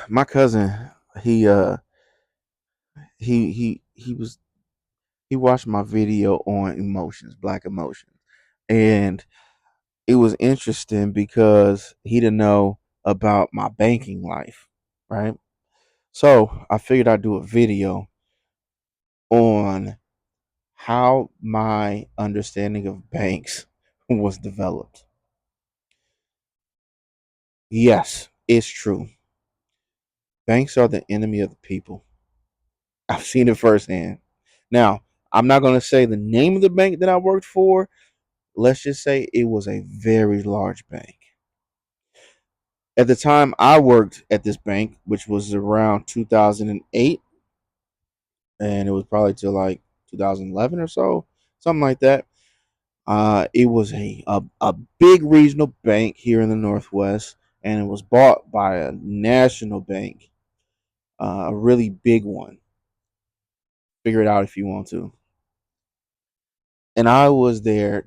My cousin, he uh he he watched my video on emotions, black emotions. And it was interesting because he didn't know about my banking life, right? So I figured I'd do a video on how my understanding of banks was developed. Yes, it's true. Banks are the enemy of the people. I've seen it firsthand. Now, I'm not going to say the name of the bank that I worked for. Let's just say it was a very large bank. At the time I worked at this bank, which was around 2008, and it was probably till like 2011 or so, something like that. It was a big regional bank here in the Northwest, and it was bought by a national bank, a really big one. Figure it out if you want to. And I was there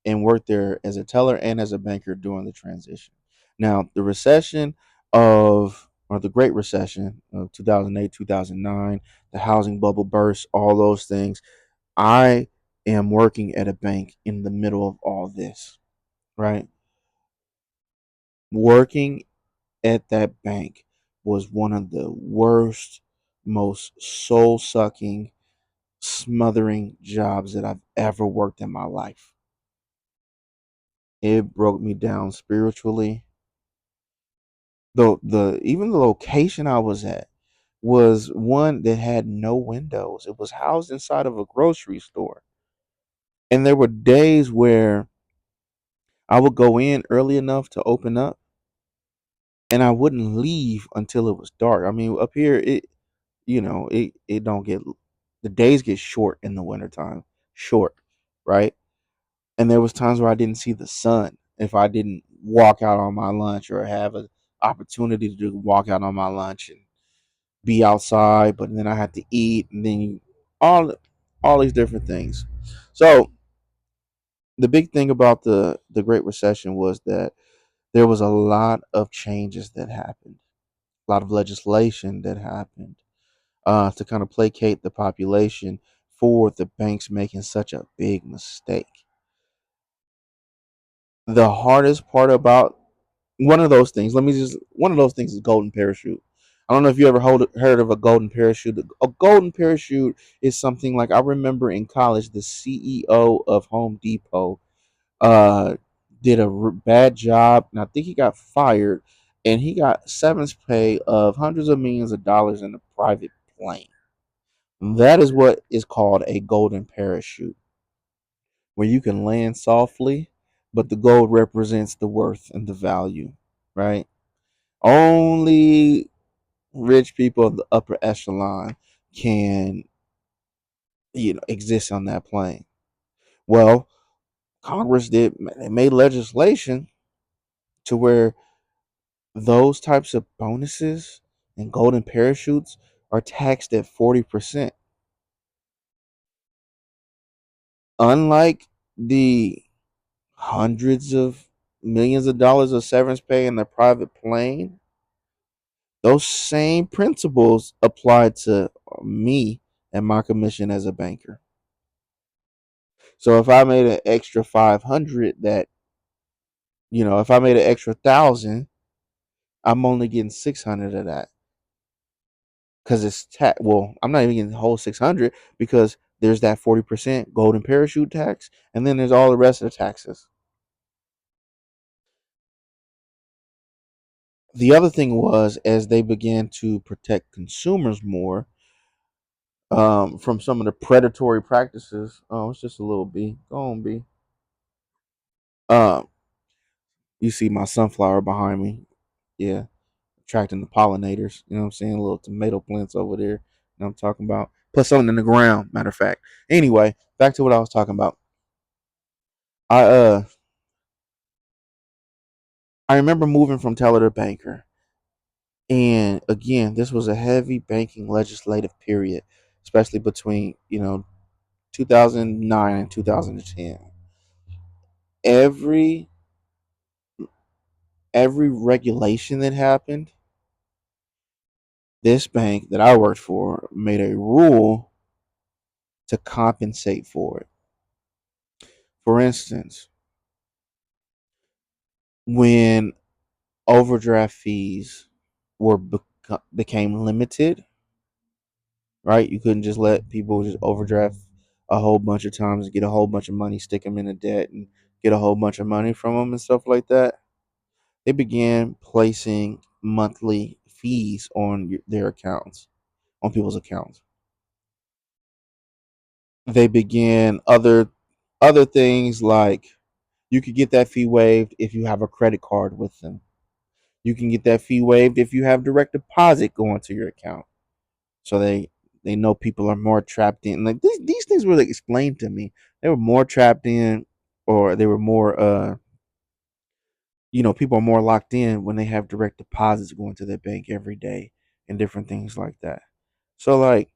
and worked there as a teller and as a banker during the transition. Now, the recession or the Great Recession of 2008, 2009, the housing bubble burst, all those things. I am working at a bank in the middle of all this, right? Working at that bank was one of the worst, most soul sucking, smothering jobs that I've ever worked in my life. It broke me down spiritually. The even the location I was at was one that had no windows. It was housed inside of a grocery store. And there were days where I would go in early enough to open up and I wouldn't leave until it was dark. I mean, up here it don't get the days get short in the wintertime. Short, right? And there was times where I didn't see the sun if I didn't walk out on my lunch or have an opportunity to walk out on my lunch and be outside, but then I had to eat, and then all all these different things. So the big thing about the Great Recession was that there was a lot of changes that happened, a lot of legislation that happened to kind of placate the population for the banks making such a big mistake. The hardest part about one of those things, let me just one of those things is golden parachute. I don't know if you ever heard of a golden parachute. A golden parachute is something like I remember in college, the CEO of Home Depot uh, did a bad job, and I think he got fired, and he got severance pay of hundreds of millions of dollars in a private plane. That is what is called a golden parachute, where you can land softly, but the gold represents the worth and the value, right? Only rich people of the upper echelon can, exist on that plane. Well, Congress did, they made legislation to where those types of bonuses and golden parachutes are taxed at 40%. Unlike the hundreds of millions of dollars of severance pay in the private plane, those same principles apply to me and my commission as a banker. So if I made an extra 500, if I made an extra 1,000, I'm only getting 600 of that because it's well, I'm not even getting the whole 600 because there's that 40% golden parachute tax, and then there's all the rest of the taxes. The other thing was, as they began to protect consumers more from some of the predatory practices. Oh, it's just a little bee. Go on, bee. Um, you see my sunflower behind me. Yeah, attracting the pollinators. You know what I'm saying? Little tomato plants over there. You know what I'm talking about? Put something in the ground, matter of fact. Anyway, back to what I was talking about. I uh I remember moving from teller to banker. And again, this was a heavy banking legislative period, especially between, 2009 and 2010. Every every regulation that happened This bank that I worked for made a rule to compensate for it. For instance, when overdraft fees became limited, right? You couldn't just let people just overdraft a whole bunch of times and get a whole bunch of money, stick them in a debt, and get a whole bunch of money from them and stuff like that. They began placing monthly fees on their accounts, on people's accounts. They began other things like you could get that fee waived if you have a credit card with them. You can get that fee waived if you have direct deposit going to your account. So they know people are more trapped in, like these things were like explained to me. They were more trapped in, or they were more people are more locked in when they have direct deposits going to their bank every day and different things like that. So like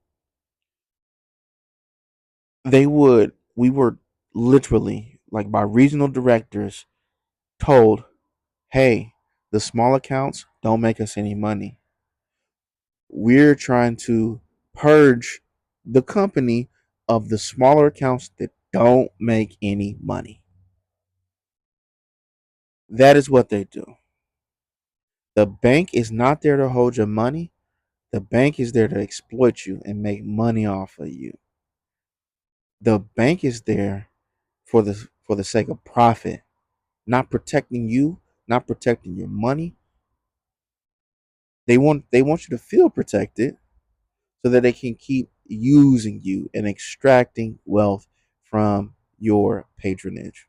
we were literally like by regional directors told, hey, the small accounts don't make us any money. We're trying to purge the company of the smaller accounts that don't make any money. That is what they do. The bank is not there to hold your money. The bank is there to exploit you and make money off of you. The bank is there for the sake of profit, not protecting you, not protecting your money. They want you to feel protected so that they can keep using you and extracting wealth from your patronage.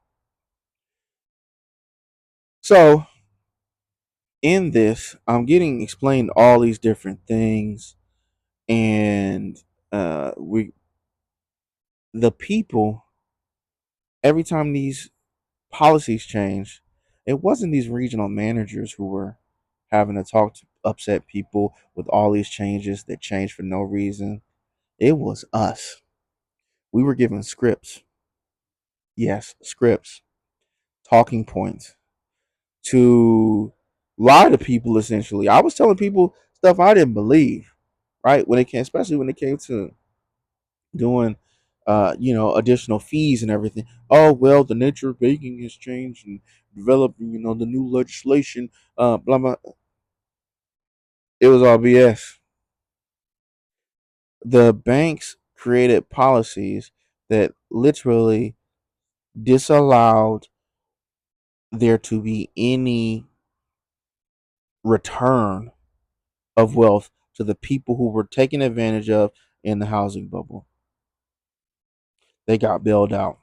So in this, I'm getting explained all these different things, and we the people every time these policies change, it wasn't these regional managers who were having to talk to upset people with all these changes that changed for no reason. It was us. We were given scripts. Yes, scripts, talking points to lie to people essentially. I was telling people stuff I didn't believe, right? When it came, especially when it came to doing additional fees and everything. Oh well, the nature of banking has changed and developing, the new legislation, blah blah. It was all BS. The banks created policies that literally disallowed there to be any return of wealth to the people who were taken advantage of in the housing bubble. They got bailed out.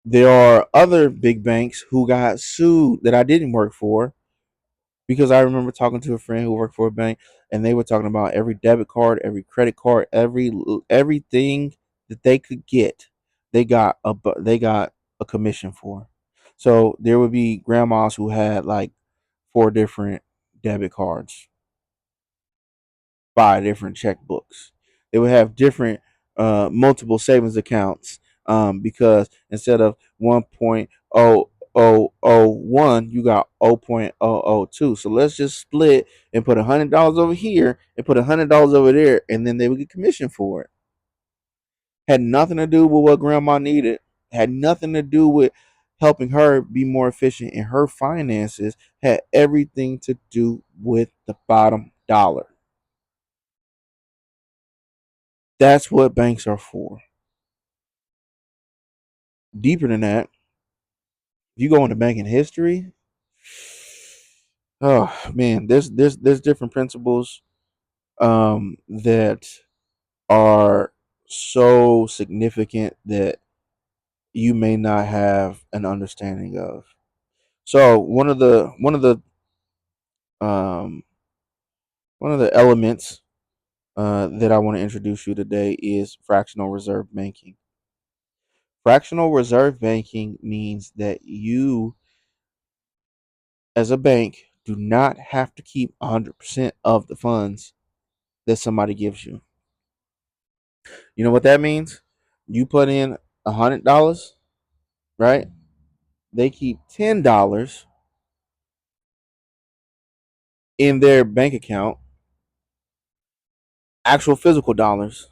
There are other big banks who got sued that I didn't work for, because I remember talking to a friend who worked for a bank, and they were talking about every debit card, every credit card, everything that they could get. They got a commission for. So there would be grandmas who had like four different debit cards, buy different checkbooks. They would have different multiple savings accounts, because instead of 1.0001, you got 0.002. So let's just split and put $100 over here and put $100 over there, and then they would get commission for it. Had nothing to do with what grandma needed. Had nothing to do with helping her be more efficient in her finances. Had everything to do with the bottom dollar. That's what banks are for. Deeper than that, if you go into banking history, oh man, there's different principles that are so significant that you may not have an understanding of. So um one of the elements that I want to introduce you today is fractional reserve banking. Fractional reserve banking means that you, as a bank, do not have to keep 100% of the funds that somebody gives you. You know what that means? You put in $100, right? They keep $10 in their bank account, actual physical dollars,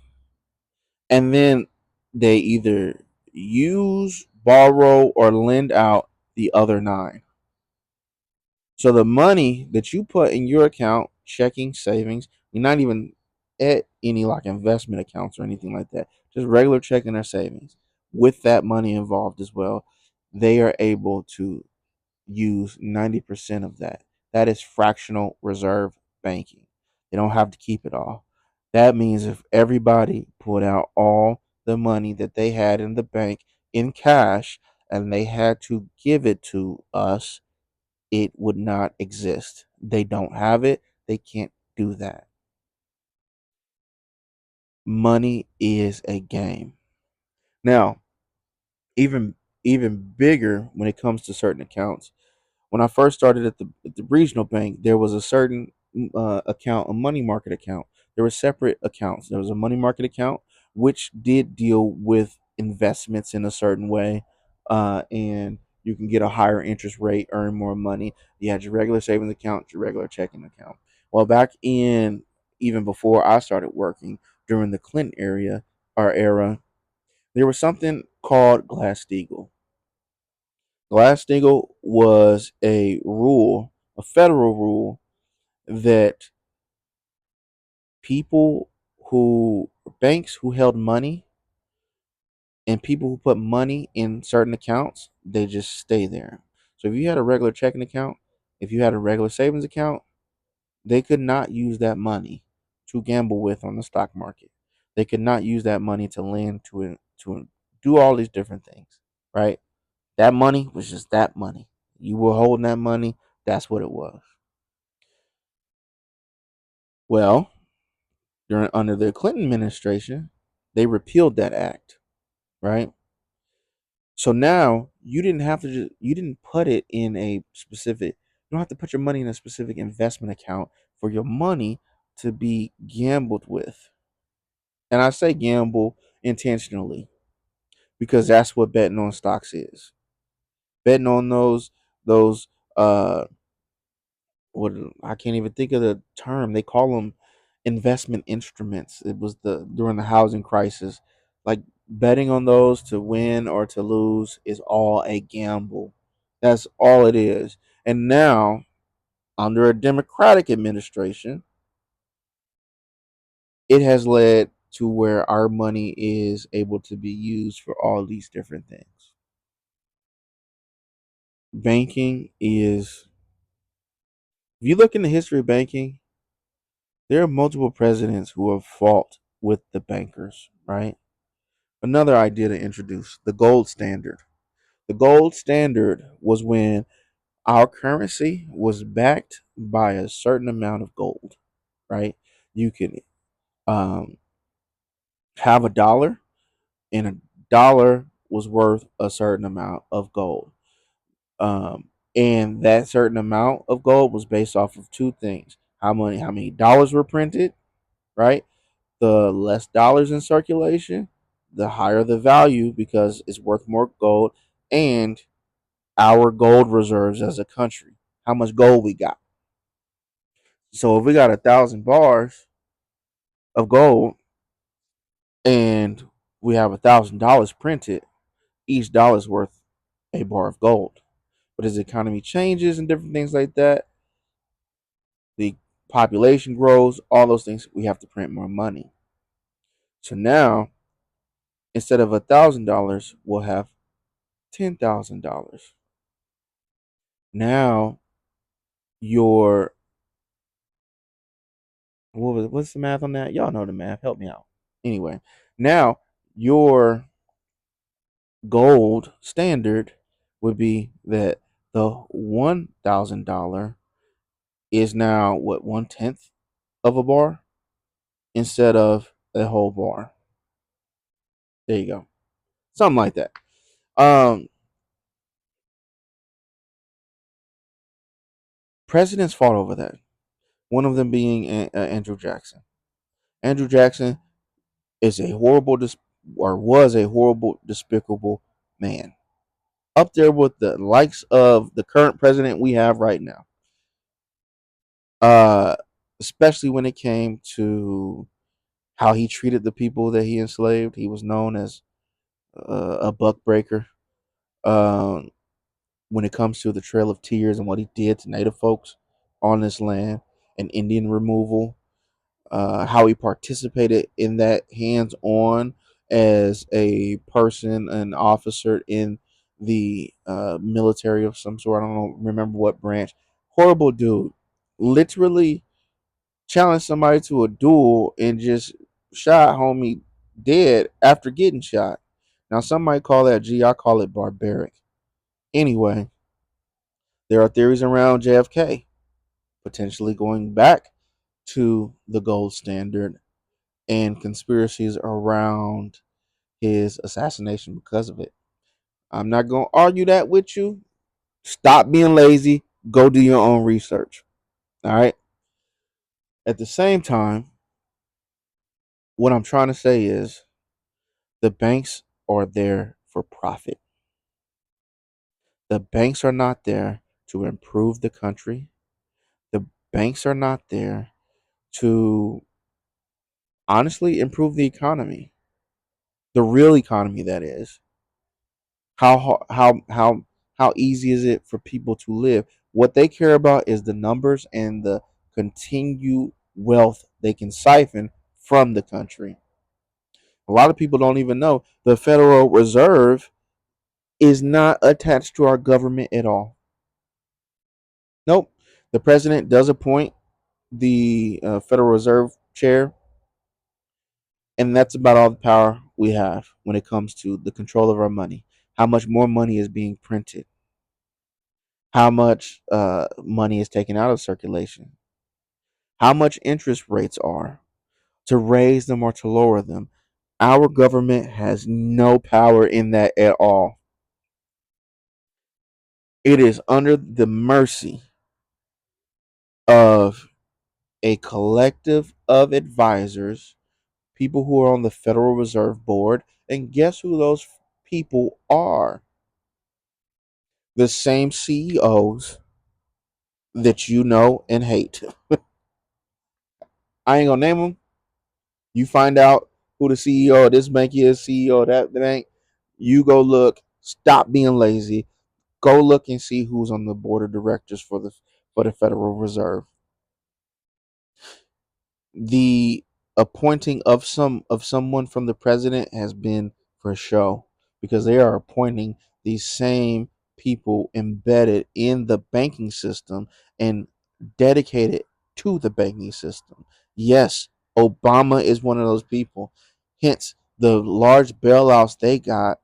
and then they either use, borrow, or lend out the other nine. So the money that you put in your account, checking, savings, you're not even at any like investment accounts or anything like that, just regular checking or savings, with that money involved as well, they are able to use 90% of that. That is fractional reserve banking. They don't have to keep it all. That means if everybody put out all the money that they had in the bank in cash and they had to give it to us, it would not exist. They don't have it. They can't do that. Money is a game. Now, even even bigger when it comes to certain accounts. When I first started at the regional bank, there was a certain account, a money market account. There were separate accounts. There was a money market account which did deal with investments in a certain way, and you can get a higher interest rate, earn more money. You had your regular savings account, your regular checking account. Well, back in even before I started working during the Clinton era, there was something called Glass-Steagall. Glass-Steagall was a rule, a federal rule, that people who, banks who held money and people who put money in certain accounts, they just stay there. So if you had a regular checking account, if you had a regular savings account, they could not use that money to gamble with on the stock market. They could not use that money to lend to do all these different things, right? That money was just that money. You were holding that money, that's what it was. Well, during under the Clinton administration, they repealed that act, right? So now you didn't put it in a specific, you don't have to put your money in a specific investment account for your money to be gambled with. And I say gamble intentionally because that's what betting on stocks is. Betting on those what, I can't even think of the term. They call them investment instruments. It was the during the housing crisis. Like, betting on those to win or to lose is all a gamble. That's all it is. And now, under a Democratic administration, it has led to where our money is able to be used for all these different things. Banking is, if you look in the history of banking, there are multiple presidents who have fought with the bankers, right? Another idea to introduce, the gold standard. The gold standard was when our currency was backed by a certain amount of gold, right? You can um, have a dollar, and a dollar was worth a certain amount of gold. And that certain amount of gold was based off of two things: how many dollars were printed, right? The less dollars in circulation, the higher the value because it's worth more gold, and our gold reserves as a country, how much gold we got. So if we got 1,000 bars of gold and we have $1,000 printed, each dollar is worth a bar of gold. But as the economy changes and different things like that, the population grows, all those things, we have to print more money. So now, instead of $1,000, we'll have $10,000. Now your, what's the math on that? Y'all know the math. Help me out. Anyway, now your gold standard would be that the $1,000 is now what, 1/10 of a bar instead of a whole bar. There you go, something like that. Um, Presidents fought over that. One of them being Andrew Jackson. Andrew Jackson is a horrible, or was a horrible, despicable man, up there with the likes of the current president we have right now. uh, especially when it came to how he treated the people that he enslaved. He was known as a buck breaker. Um, when it comes to the Trail of Tears and what he did to Native folks on this land and Indian removal, how he participated in that hands on as a person, an officer in the military of some sort. I don't remember what branch. Horrible dude. Literally challenged somebody to a duel and just shot homie dead after getting shot. Now, some might call that G, I call it barbaric. Anyway, there are theories around JFK potentially going back to the gold standard and conspiracies around his assassination because of it. I'm not going to argue that with you. Stop being lazy. Go do your own research. All right. At the same time, what I'm trying to say is the banks are there for profit. The banks are not there to improve the country. The banks are not there to honestly improve the economy, the real economy that is. How easy is it for people to live? What they care about is the numbers and the continued wealth they can siphon from the country. A lot of people don't even know the Federal Reserve is not attached to our government at all. Nope. The president does appoint the Federal Reserve chair, and that's about all the power we have when it comes to the control of our money. How much more money is being printed? How much money is taken out of circulation? How much interest rates are to raise them or to lower them? Our government has no power in that at all. It is under the mercy of a collective of advisors, people who are on the Federal Reserve Board. And guess who those people are? The same CEOs that you know and hate. I ain't gonna name them. You find out who the CEO of this bank is, CEO of that bank. You go look. Stop being lazy. Go look and see who's on the board of directors for the Federal Reserve. The appointing of someone from the president has been for show because they are appointing these same people embedded in the banking system and dedicated to the banking system. Yes, Obama is one of those people. Hence the large bailouts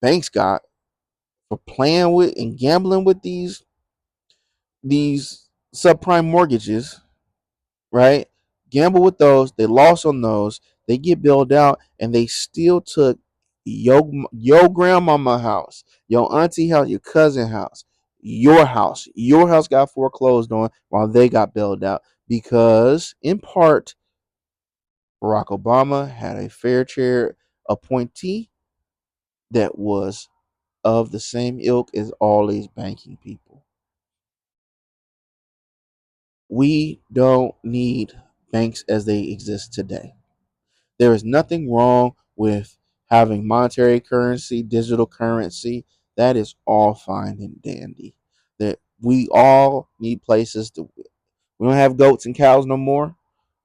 banks got for playing with and gambling with these subprime mortgages, right? Gamble with those. They lost on those. They get bailed out, and they still took your grandmama house, your auntie house, your cousin house, your house. Your house got foreclosed on while they got bailed out because, in part, Barack Obama had a fair share appointee that was of the same ilk as all these banking people. We don't need banks as they exist today. There is nothing wrong with having monetary currency, digital currency. That is all fine and dandy. That we all need places to. We don't have goats and cows no more.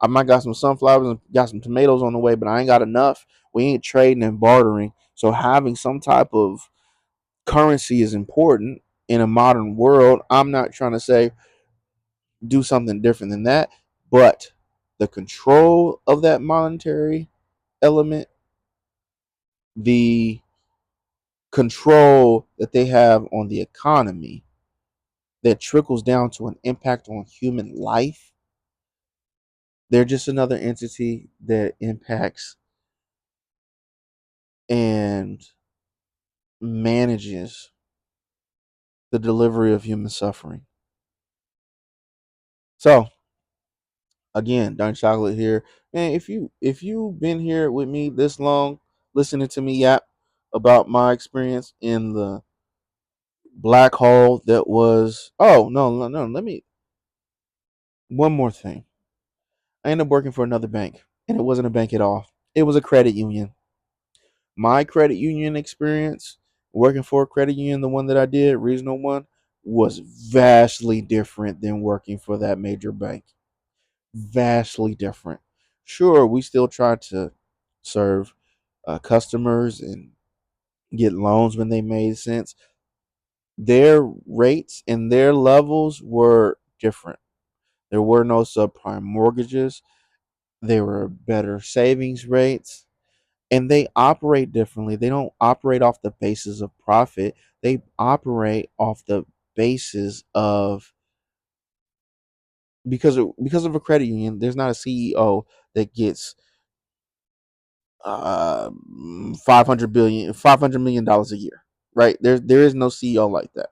I might got some sunflowers and got some tomatoes on the way, but I ain't got enough. We ain't trading and bartering. So having some type of currency is important in a modern world. I'm not trying to say do something different than that, but the control of that monetary element, the control that they have on the economy that trickles down to an impact on human life, they're just another entity that impacts and manages the delivery of human suffering. So again, Dark Chocolate here. Man, if you've been here with me this long, listening to me yap about my experience in the black hole that was, oh no, let me One more thing. I ended up working for another bank, and it wasn't a bank at all. It was a credit union. My credit union experience working for a credit union, the one that I did, regional one, was vastly different than working for that major bank. Vastly different. Sure, we still tried to serve customers and get loans when they made sense. Their rates and their levels were different. There were no subprime mortgages. There were better savings rates, and they operate differently. They don't operate off the basis of profit. They operate off the basis of because of a credit union. There's not a CEO that gets 500 million dollars a year, right? There is no CEO like that.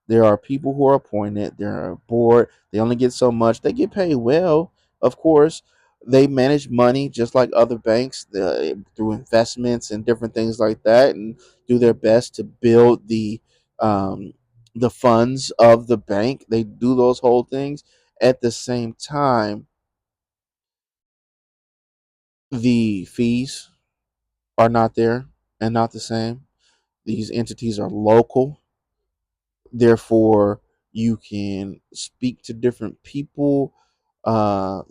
There are people who are appointed. They're a board. They only get so much. They get paid well, of course. They manage money just like other banks through investments and different things like that, and do their best to build um, the funds of the bank. They do those whole things. At the same time, the fees are not there and not the same. These entities are local, therefore you can speak to different people, uh,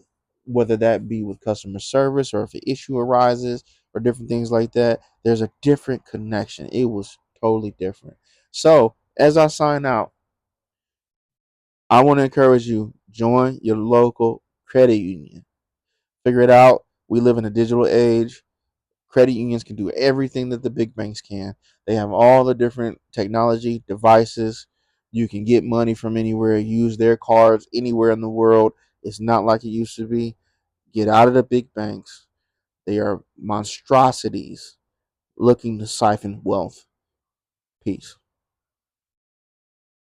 whether that be with customer service or if an issue arises or different things like that. There's a different connection. It was totally different. So as I sign out, I want to encourage you, join your local credit union. Figure it out. We live in a digital age. Credit unions can do everything that the big banks can. They have all the different technology devices. You can get money from anywhere, use their cards anywhere in the world. It's not like it used to be. Get out of the big banks. They are monstrosities looking to siphon wealth. Peace.